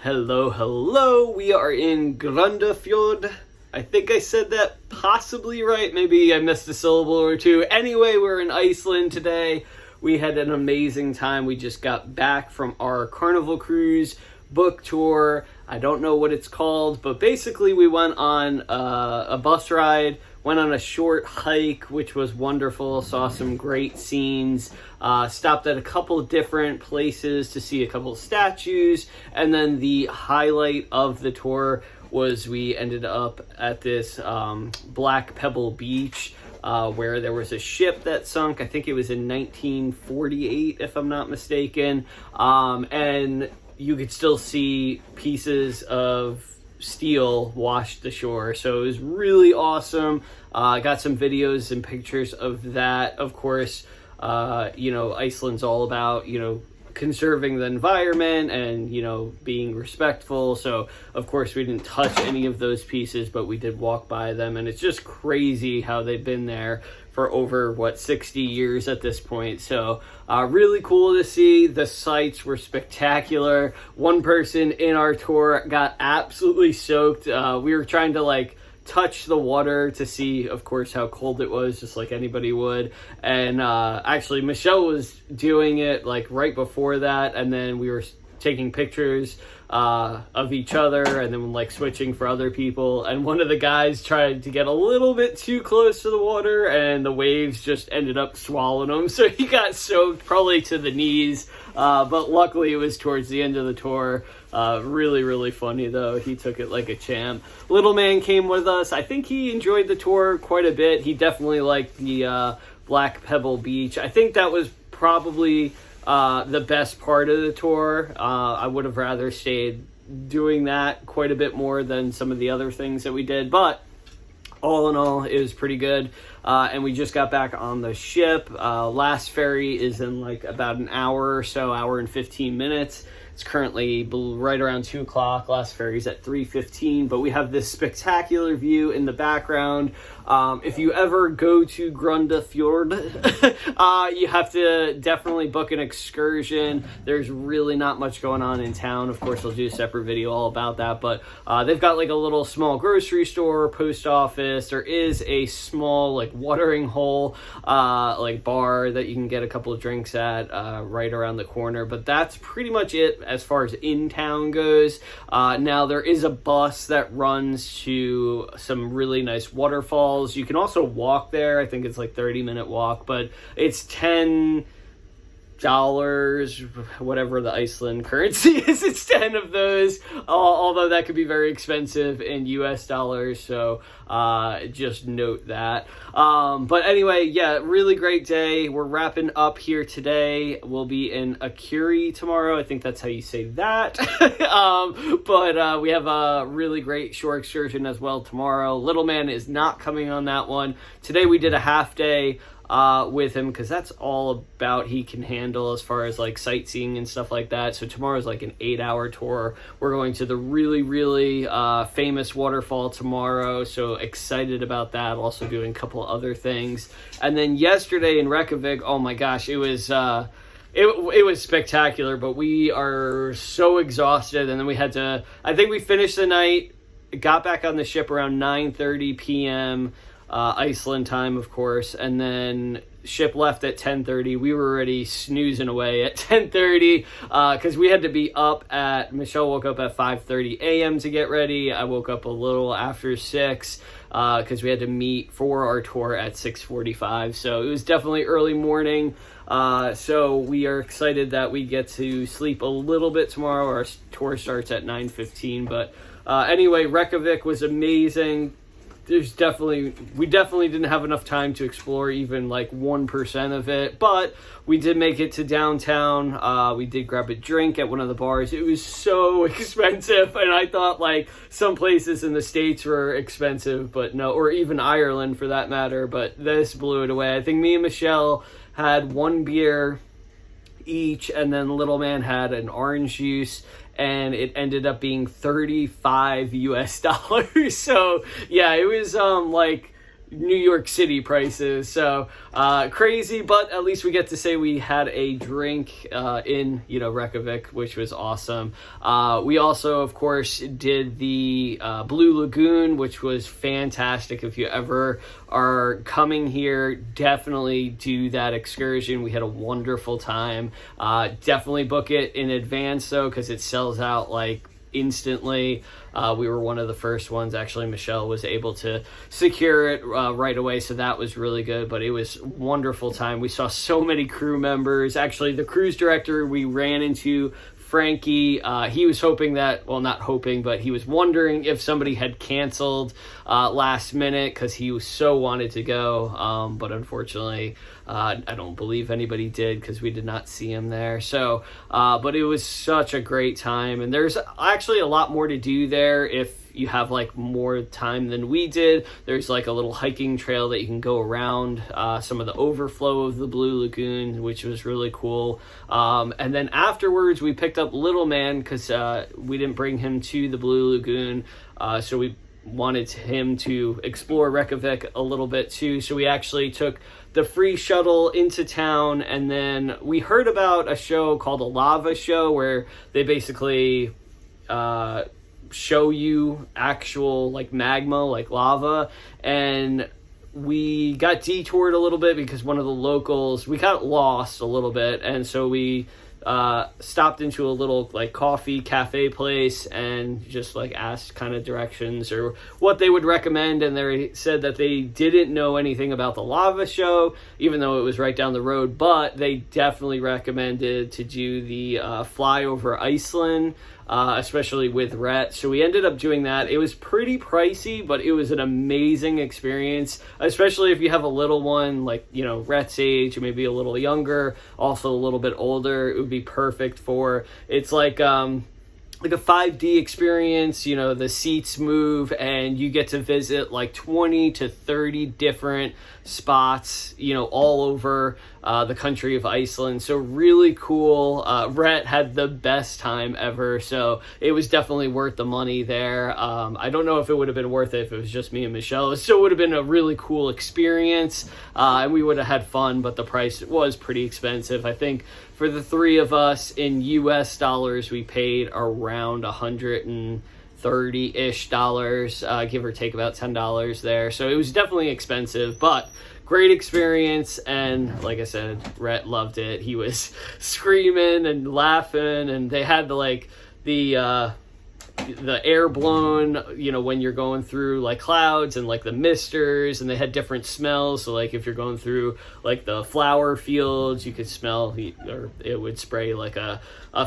Hello, hello. We are in Grundarfjord. I think I said that possibly right. Maybe I missed a syllable or two. Anyway, we're in Iceland today. We had an amazing time. We just got back from our Carnival cruise book tour. I don't know what it's called, but basically we went on a bus ride, went on a short hike, which was wonderful, saw some great scenes, stopped at a couple of different places to see a couple of statues, and then the highlight of the tour was we ended up at this Black Pebble Beach, where there was a ship that sunk. I think it was in 1948, if I'm not mistaken, and you could still see pieces of steel washed ashore. So it was really awesome. I got some videos and pictures of that. Of course, Iceland's all about, conserving the environment and, being respectful. So, of course, we didn't touch any of those pieces, but we did walk by them. And it's just crazy how they've been there for over, 60 years at this point. So, really cool to see. The sights were spectacular. One person in our tour got absolutely soaked. We were trying to, touch the water to see, of course, how cold it was, just like anybody would. And actually, Michelle was doing it, right before that, and then we were taking pictures of each other and then switching for other people, and one of the guys tried to get a little bit too close to the water and the waves just ended up swallowing him, so he got soaked probably to the knees, but luckily it was towards the end of the tour. Really, really funny though. He took it like a champ. Little man came with us. I think he enjoyed the tour quite a bit. He definitely liked the Black Pebble Beach. I think that was probably the best part of the tour. I would have rather stayed doing that quite a bit more than some of the other things that we did, but all in all, it was pretty good. And we just got back on the ship. Last ferry is in about an hour or so, hour and 15 minutes. It's currently right around 2 o'clock. Last ferry's at 3:15, but we have this spectacular view in the background. If you ever go to Grundarfjord, you have to definitely book an excursion. There's really not much going on in town. Of course, I'll do a separate video all about that, but they've got a little small grocery store, post office. There is a small watering hole, bar that you can get a couple of drinks at right around the corner, but that's pretty much it as far as in town goes. Now there is a bus that runs to some really nice waterfalls. You can also walk there. I think it's 30-minute walk, but it's $10, whatever the Iceland currency is. It's 10 of those, although that could be very expensive in US dollars, so just note that. But anyway, yeah, really great day. We're wrapping up here today. We'll be in Akuri tomorrow. I think that's how you say that. But we have a really great shore excursion as well tomorrow. Little man is not coming on that one. Today we did a half day with him because that's all about he can handle as far as sightseeing and stuff like that. So tomorrow's an 8-hour tour. We're going to the really, really famous waterfall tomorrow, so excited about that. Also doing a couple other things. And then yesterday in Reykjavik, oh my gosh, it was it was spectacular, but we are so exhausted, and then we had to, I think we finished the night, got back on the ship around 9:30 p.m. Iceland time, of course, and then ship left at 10:30. We were already snoozing away at 10:30 because we had to be up at, Michelle woke up at 5:30 a.m. to get ready. I woke up a little after 6 because we had to meet for our tour at 6:45. So it was definitely early morning. So we are excited that we get to sleep a little bit tomorrow. Our tour starts at 9:15. But anyway, Reykjavik was amazing. We definitely didn't have enough time to explore even 1% of it, but we did make it to downtown. We did grab a drink at one of the bars. It was so expensive, and I thought some places in the States were expensive, but no, or even Ireland for that matter, but this blew it away. I think me and Michelle had one beer each, and then little man had an orange juice, and it ended up being $35 US. So yeah, it was New York City prices. So crazy, but at least we get to say we had a drink in, Reykjavik, which was awesome. We also, of course, did the Blue Lagoon, which was fantastic. If you ever are coming here, definitely do that excursion. We had a wonderful time. Definitely book it in advance, though, because it sells out like instantly. We were one of the first ones. Actually, Michelle was able to secure it right away, so that was really good. But it was a wonderful time. We saw so many crew members. Actually, the cruise director we ran into, Frankie, he was hoping that, well, not hoping, but he was wondering if somebody had canceled last minute because he so wanted to go. But unfortunately, I don't believe anybody did because we did not see him there. So, but it was such a great time. And there's actually a lot more to do there if you have like more time than we did. There's like a little hiking trail that you can go around some of the overflow of the Blue Lagoon, which was really cool. And then afterwards we picked up Little Man because we didn't bring him to the Blue Lagoon, so we wanted him to explore Reykjavik a little bit too. So we actually took the free shuttle into town, and then we heard about a show called a lava show where they basically show you actual like magma, like lava. And we got detoured a little bit because one of the locals, we got lost a little bit, and so we stopped into a little like coffee cafe place and just like asked kind of directions or what they would recommend, and they said that they didn't know anything about the lava show, even though it was right down the road, but they definitely recommended to do the Flyover Iceland, especially with Rhett. So we ended up doing that. It was pretty pricey, but it was an amazing experience, especially if you have a little one, like, Rhett's age, or maybe a little younger, also a little bit older. It would be perfect for, it's like a 5D experience. The seats move and you get to visit like 20 to 30 different spots, all over the country of Iceland. So really cool. Rhett had the best time ever, so it was definitely worth the money there. I don't know if it would have been worth it if it was just me and Michelle. It still would have been a really cool experience, and we would have had fun, but the price was pretty expensive. I think for the three of us in US dollars, we paid around $130-ish dollars, give or take about $10 there. So it was definitely expensive, but great experience. And like I said, Rhett loved it. He was screaming and laughing, and they had the air blown, when you're going through like clouds and like the misters, and they had different smells. So like if you're going through like the flower fields, you could smell, or it would spray like a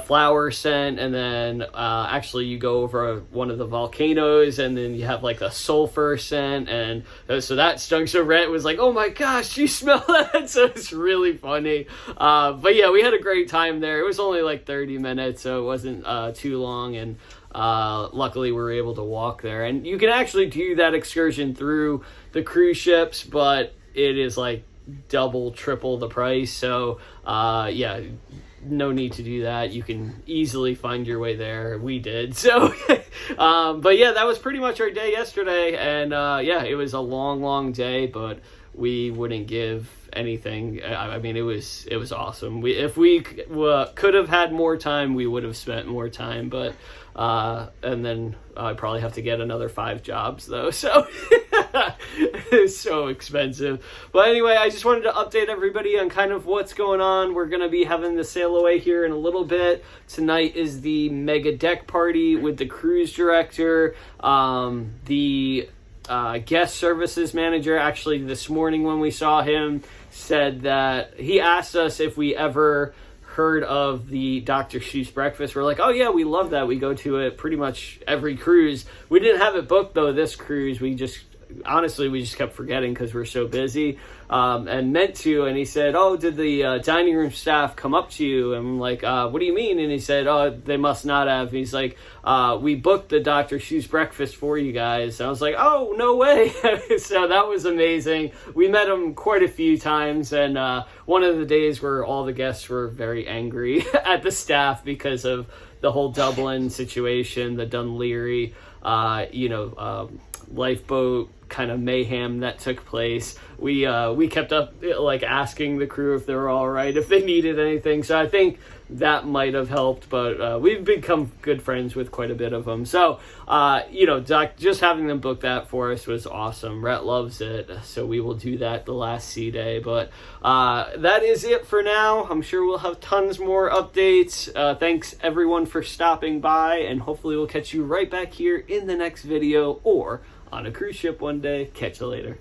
flower scent. And then actually you go over one of the volcanoes and then you have like a sulfur scent, and so that stunk. So Rhett was like, oh my gosh, you smell that? So it's really funny. But yeah, we had a great time there. It was only like 30 minutes, so it wasn't too long, and luckily we were able to walk there. And you can actually do that excursion through the cruise ships, but it is like double, triple the price. So yeah, no need to do that. You can easily find your way there. We did. So but yeah, that was pretty much our day yesterday. And yeah, it was a long day, but we wouldn't give anything. I mean, it was awesome. If we could have had more time, we would have spent more time, but and then I probably have to get another 5 jobs though, so it's so expensive. But anyway, I just wanted to update everybody on kind of what's going on. We're gonna be having the sail away here in a little bit. Tonight is the mega deck party with the cruise director. The guest services manager, actually this morning when we saw him, said that he asked us if we ever heard of the Dr. Seuss breakfast. We're like, oh yeah, we love that. We go to it pretty much every cruise. We didn't have it booked though this cruise. We just kept forgetting because we're so busy, and meant to. And he said, oh, did the dining room staff come up to you? And I'm like, what do you mean? And he said, oh, they must not have. And he's like, we booked the Dr. Seuss breakfast for you guys. And I was like, oh, no way. So that was amazing. We met him quite a few times, and one of the days where all the guests were very angry at the staff because of the whole Dublin situation, the Dunleary, lifeboat kind of mayhem that took place. We kept up like asking the crew if they were all right, if they needed anything. So I think that might have helped, but we've become good friends with quite a bit of them. So, Doc, just having them book that for us was awesome. Rhett loves it, so we will do that the last sea day. But that is it for now. I'm sure we'll have tons more updates. Thanks, everyone, for stopping by, and hopefully we'll catch you right back here in the next video or on a cruise ship one day. Catch you later.